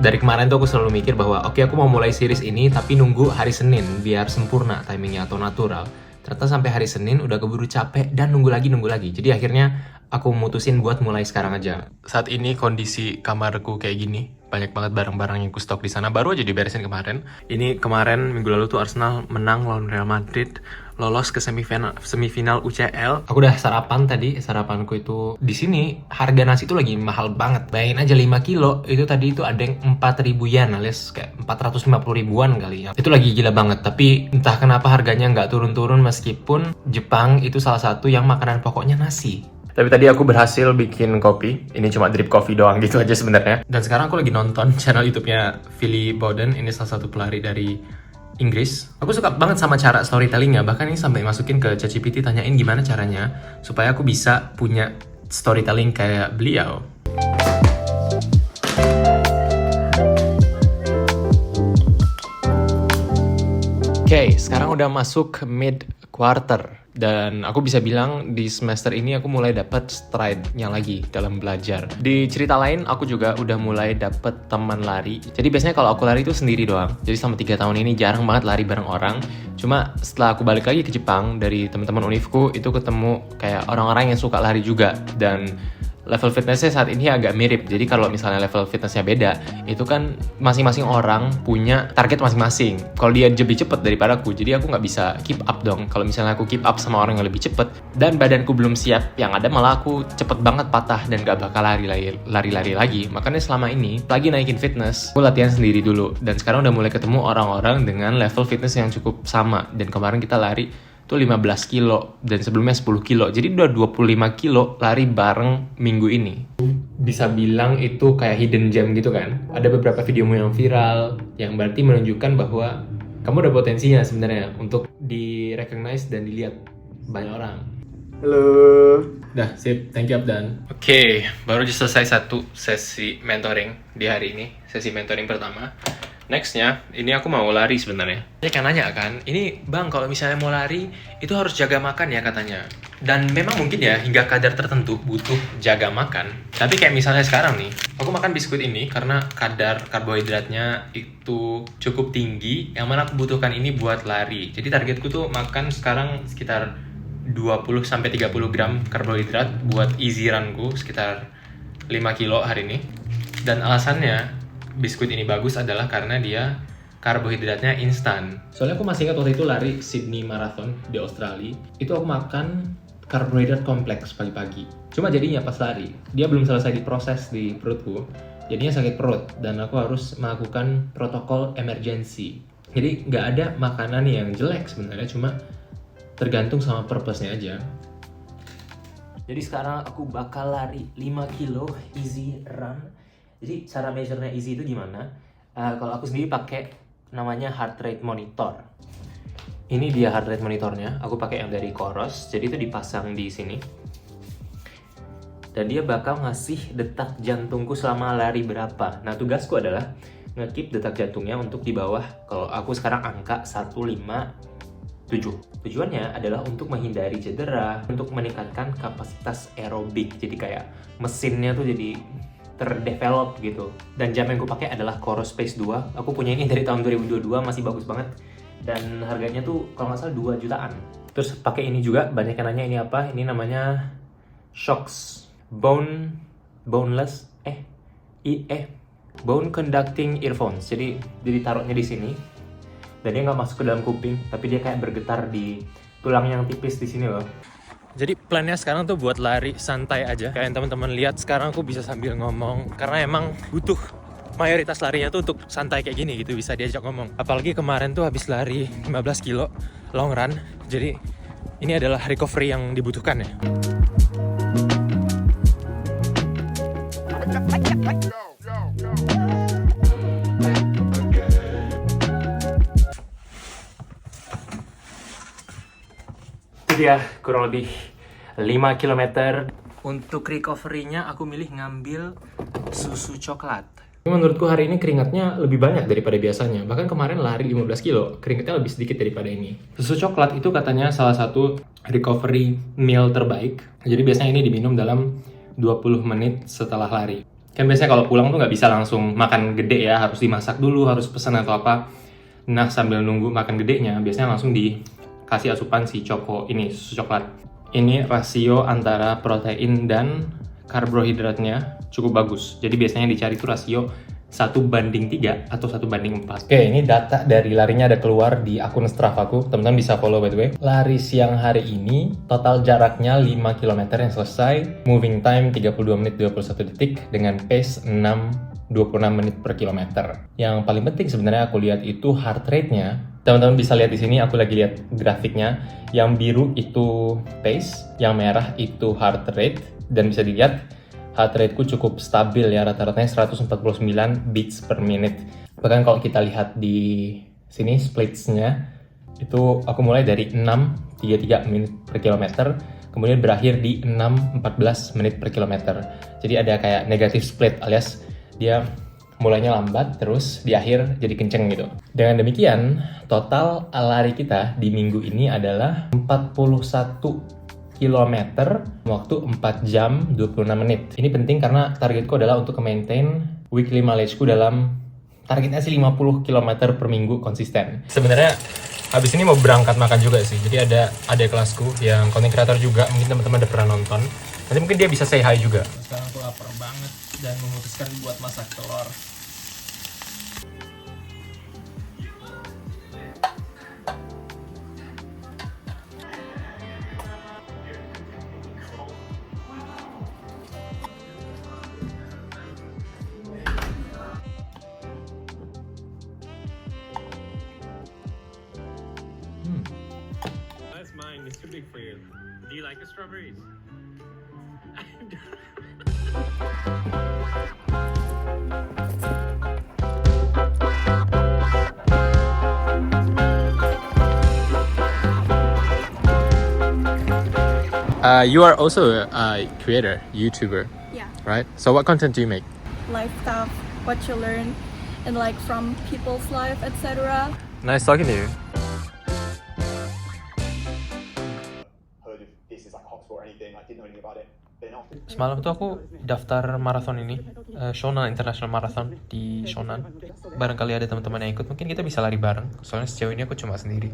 Dari kemarin tuh aku selalu mikir bahwa oke, aku mau mulai series ini tapi nunggu hari Senin biar sempurna timingnya atau natural. Ternyata sampai hari Senin udah keburu capek dan nunggu lagi. Jadi akhirnya aku mutusin buat mulai sekarang aja. Saat ini kondisi kamarku kayak gini. Banyak banget barang-barang yang ku stok di sana. Baru aja diberesin kemarin. Ini kemarin minggu lalu tuh Arsenal menang lawan Real Madrid, lolos ke semifinal UCL. Aku udah sarapan tadi. Sarapanku itu di sini harga nasi itu lagi mahal banget. Bayangin aja 5 kilo itu tadi itu ada yang 4.000 yen alias kayak 450 ribuan kali ya. Itu lagi gila banget. Tapi entah kenapa harganya nggak turun-turun meskipun Jepang itu salah satu yang makanan pokoknya nasi. Tapi tadi aku berhasil bikin kopi. Ini cuma drip coffee doang gitu aja sebenarnya. Dan sekarang aku lagi nonton channel YouTube-nya Philly Bowden. Ini salah satu pelari dari Inggris. Aku suka banget sama cara storytellingnya. Bahkan ini sampai masukin ke ChatGPT tanyain gimana caranya supaya aku bisa punya storytelling kayak beliau. Oke, sekarang udah masuk mid quarter dan aku bisa bilang di semester ini aku mulai dapat stride-nya lagi dalam belajar. Di cerita lain aku juga udah mulai dapat teman lari. Jadi biasanya kalau aku lari itu sendiri doang. Jadi selama 3 tahun ini jarang banget lari bareng orang. Cuma setelah aku balik lagi ke Jepang dari teman-teman univku itu ketemu kayak orang-orang yang suka lari juga dan level fitnessnya saat ini agak mirip. Jadi kalau misalnya level fitnessnya beda, itu kan masing-masing orang punya target masing-masing. Kalau dia lebih cepet daripada aku, jadi aku nggak bisa keep up dong. Kalau misalnya aku keep up sama orang yang lebih cepet, dan badanku belum siap, yang ada malah aku cepet banget patah dan nggak bakal lari-lari lagi. Makanya selama ini, lagi naikin fitness, aku latihan sendiri dulu. Dan sekarang udah mulai ketemu orang-orang dengan level fitness yang cukup sama. Dan kemarin kita lari itu 15 kilo dan sebelumnya 10 kilo. Jadi udah 25 kilo lari bareng minggu ini. Bisa bilang itu kayak hidden gem gitu kan. Ada beberapa videomu yang viral yang berarti menunjukkan bahwa kamu ada potensinya sebenarnya untuk di-recognize dan dilihat banyak orang. Halo. Dah, sip. Thank you, Abdan. Oke, baru selesai satu sesi mentoring di hari ini. Sesi mentoring pertama. Nextnya, ini aku mau lari sebenarnya. Dia kan nanya kan, ini bang kalau misalnya mau lari, itu harus jaga makan ya katanya. Dan memang mungkin ya, hingga kadar tertentu butuh jaga makan. Tapi kayak misalnya sekarang nih, aku makan biskuit ini karena kadar karbohidratnya itu cukup tinggi, yang mana aku butuhkan ini buat lari. Jadi targetku tuh makan sekarang sekitar 20-30 gram karbohidrat buat easy runku, sekitar 5 kilo hari ini. Dan alasannya, biskuit ini bagus adalah karena dia karbohidratnya instan. Soalnya aku masih ingat waktu itu lari Sydney Marathon di Australia, itu aku makan karbohidrat kompleks pagi-pagi. Cuma jadinya pas lari, dia belum selesai diproses di perutku, jadinya sakit perut dan aku harus melakukan protokol emergency. Jadi nggak ada makanan yang jelek sebenarnya, cuma tergantung sama purpose-nya aja. Jadi sekarang aku bakal lari 5 kilo easy run. Jadi cara measure-nya easy itu gimana? Kalau aku sendiri pakai namanya heart rate monitor. Ini dia heart rate monitornya. Aku pakai yang dari Coros. Jadi itu dipasang di sini. Dan dia bakal ngasih detak jantungku selama lari berapa. Nah tugasku adalah nge-keep detak jantungnya untuk di bawah. Kalau aku sekarang angka 157. Tujuannya adalah untuk menghindari cedera, untuk meningkatkan kapasitas aerobik. Jadi kayak mesinnya tuh jadi terdevelop gitu. Dan jam yang gue pakai adalah Coros Pace 2. Aku punya ini dari tahun 2022, masih bagus banget. Dan harganya tuh kalau nggak salah 2 jutaan. Terus pakai ini juga, banyak yang nanya ini apa? Ini namanya Shocks Boneless Bone Conducting Earphones. Jadi ditaruhnya di sini. Dan dia nggak masuk ke dalam kuping, tapi dia kayak bergetar di tulang yang tipis di sini loh. Jadi plannya sekarang tuh buat lari santai aja. Kayak yang teman-teman lihat sekarang aku bisa sambil ngomong. Karena emang butuh mayoritas larinya tuh untuk santai kayak gini gitu, bisa diajak ngomong. Apalagi kemarin tuh habis lari 15 kilo long run. Jadi ini adalah recovery yang dibutuhkan ya. Dia kurang lebih 5 km. Untuk recovery-nya aku milih ngambil susu coklat. Menurutku hari ini keringatnya lebih banyak daripada biasanya. Bahkan kemarin lari 15 kilo, keringatnya lebih sedikit daripada ini. Susu coklat itu katanya salah satu recovery meal terbaik. Jadi biasanya ini diminum dalam 20 menit setelah lari. Kan biasanya kalau pulang tuh nggak bisa langsung makan gede ya, harus dimasak dulu, harus pesan atau apa. Nah, sambil nunggu makan gedenya, biasanya langsung dikasih asupan si Choco ini, susu coklat. Ini rasio antara protein dan karbohidratnya cukup bagus. Jadi biasanya dicari tuh rasio 1:3 atau 1:4. Oke, ini data dari larinya ada keluar di akun Stravaku. Teman-teman bisa follow by the way. Lari siang hari ini, total jaraknya 5 km yang selesai. Moving time 32 menit 21 detik dengan pace 26 menit per kilometer. Yang paling penting sebenarnya aku lihat itu heart rate-nya. Teman-teman bisa lihat di sini, aku lagi lihat grafiknya. Yang biru itu pace, yang merah itu heart rate, dan bisa dilihat heart rate-ku cukup stabil ya, rata-ratanya 149 beats per minute. Bahkan kalau kita lihat di sini splits-nya, itu aku mulai dari 6:33 menit per kilometer, kemudian berakhir di 6:14 menit per kilometer. Jadi ada kayak negatif split, alias dia mulainya lambat, terus di akhir jadi kenceng gitu. Dengan demikian, total lari kita di minggu ini adalah 41 kilometer waktu 4 jam 26 menit. Ini penting karena targetku adalah untuk maintain weekly mileage-ku dalam targetnya sih 50 km per minggu konsisten. Sebenarnya habis ini mau berangkat makan juga sih. Jadi ada kelasku yang content creator juga, mungkin teman-teman udah pernah nonton. Nanti mungkin dia bisa say hi juga. Sekarang aku lapar banget dan memutuskan buat masak telur. That's mine. It's too big for you. Do you like the strawberries? You are also a creator, YouTuber, Yeah, right? So what content do you make? life stuff, what you learn, and like from people's life, etc. Nice talking to you. Heard if this is like Oxford or anything, I didn't know anything about it. Then after Semalam tuh aku daftar marathon ini, Shonan International Marathon di Shonan. Barangkali ada teman-teman yang ikut, mungkin kita bisa lari bareng. Soalnya sejauh ini aku cuma sendiri.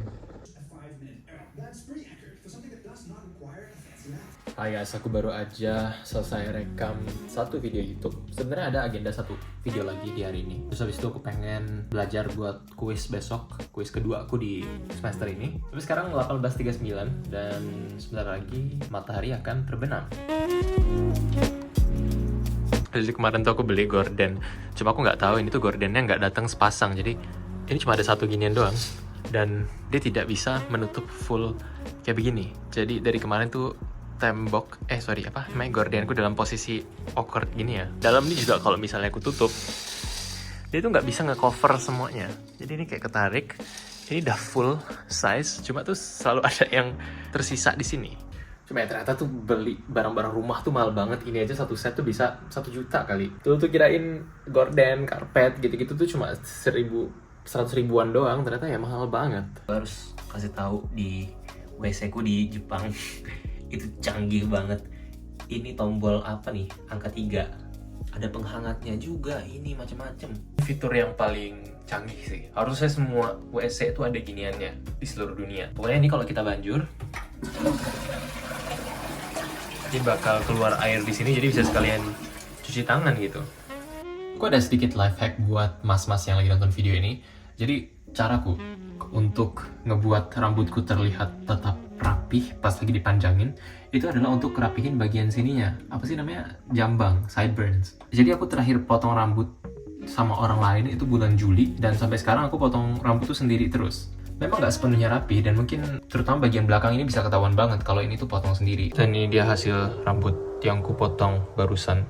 Hai guys, aku baru aja selesai rekam satu video YouTube. Sebenarnya ada agenda satu video lagi di hari ini. Terus habis itu aku pengen belajar buat kuis besok, kuis kedua aku di semester ini. Tapi sekarang 18.39 dan sebentar lagi matahari akan terbenam. Jadi kemarin tuh aku beli gorden, cuma aku nggak tahu ini tuh gordennya nggak datang sepasang. Jadi ini cuma ada satu ginian doang dan dia tidak bisa menutup full kayak begini. Jadi dari kemarin tuh gordenku dalam posisi awkward gini ya. Dalam ini juga kalau misalnya aku tutup, dia tuh nggak bisa nge-cover semuanya. Jadi ini kayak ketarik. Ini udah full size, cuma tuh selalu ada yang tersisa di sini. Cuma ya ternyata tuh beli barang-barang rumah tuh mahal banget. Ini aja satu set tuh bisa 1 juta kali. Tuh kirain gorden, karpet gitu-gitu tuh cuma 100 ribuan doang. Ternyata ya mahal banget. Harus kasih tahu di WC ku di Jepang itu canggih banget. Ini tombol apa nih? Angka 3. Ada penghangatnya juga, ini macam-macam. Fitur yang paling canggih sih. Harusnya semua WC itu ada giniannya di seluruh dunia. Pokoknya ini kalau kita banjur, ini bakal keluar air di sini, jadi bisa sekalian cuci tangan gitu. Aku ada sedikit life hack buat mas-mas yang lagi nonton video ini. Jadi caraku untuk ngebuat rambutku terlihat tetap rapih pas lagi dipanjangin itu adalah untuk kerapihin bagian sininya. Apa sih namanya? Jambang, sideburns. Jadi aku terakhir potong rambut sama orang lain itu bulan Juli, dan sampai sekarang aku potong rambut tuh sendiri terus. Memang nggak sepenuhnya rapi, dan mungkin terutama bagian belakang ini bisa ketahuan banget kalau ini tuh potong sendiri. Dan ini dia hasil rambut yang ku potong barusan.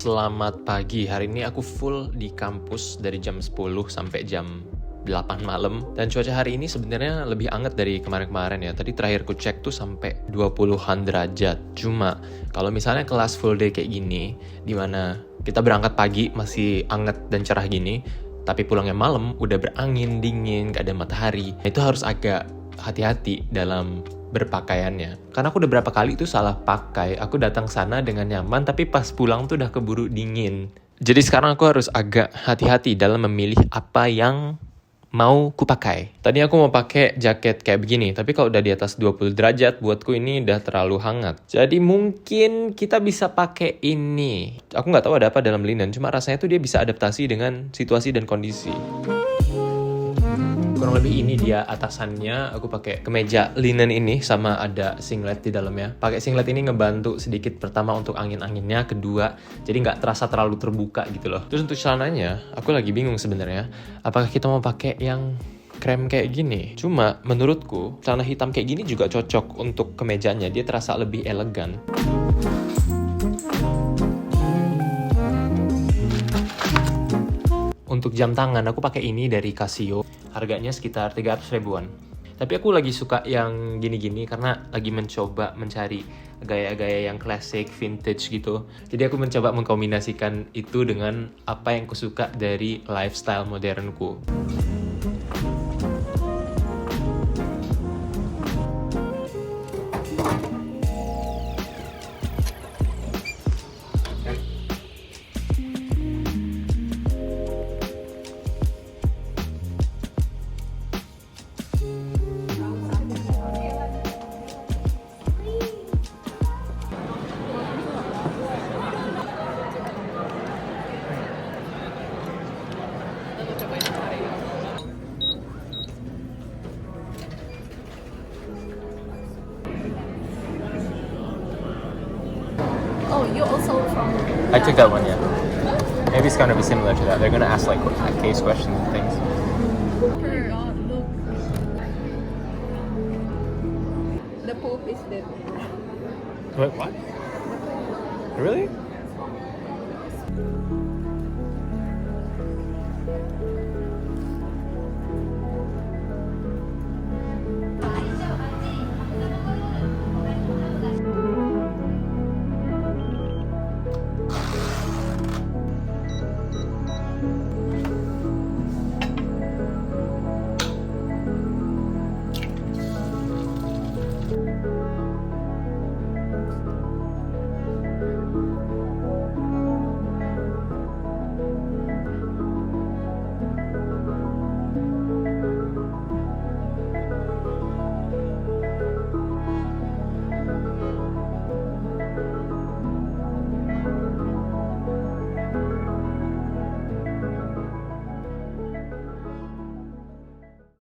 Selamat pagi, hari ini aku full di kampus dari jam 10 sampai jam 8 malam. Dan cuaca hari ini sebenarnya lebih hangat dari kemarin-kemarin ya. Tadi terakhir ku cek tuh sampai 20-an derajat. Cuma kalau misalnya kelas full day kayak gini, dimana kita berangkat pagi masih hangat dan cerah gini, tapi pulangnya malam udah berangin, dingin, gak ada matahari. Itu harus agak hati-hati dalam berpakaiannya. Karena aku udah berapa kali itu salah pakai. Aku datang sana dengan nyaman, tapi pas pulang tuh udah keburu dingin. Jadi sekarang aku harus agak hati-hati dalam memilih apa yang mau kupakai. Tadi aku mau pakai jaket kayak begini, tapi kalau udah di atas 20 derajat, buatku ini udah terlalu hangat. Jadi mungkin kita bisa pakai ini. Aku nggak tahu ada apa dalam linen, cuma rasanya tuh dia bisa adaptasi dengan situasi dan kondisi. Kurang lebih ini dia atasannya. Aku pakai kemeja linen ini sama ada singlet di dalamnya. Pakai singlet ini ngebantu sedikit, pertama untuk angin-anginnya, kedua jadi nggak terasa terlalu terbuka gitu loh. Terus untuk celananya, aku lagi bingung sebenarnya. Apakah kita mau pakai yang krem kayak gini? Cuma menurutku celana hitam kayak gini juga cocok untuk kemejanya. Dia terasa lebih elegan. Untuk jam tangan, aku pakai ini dari Casio. Harganya sekitar 300 ribuan. Tapi aku lagi suka yang gini-gini karena lagi mencoba mencari gaya-gaya yang klasik, vintage gitu. Jadi aku mencoba mengkombinasikan itu dengan apa yang aku suka dari lifestyle modernku. Oh, you also from? I took that one, yeah. Maybe it's gonna be similar to that. They're gonna ask like case questions and things. Oh my God, look. The Pope is dead. Wait, what? Really?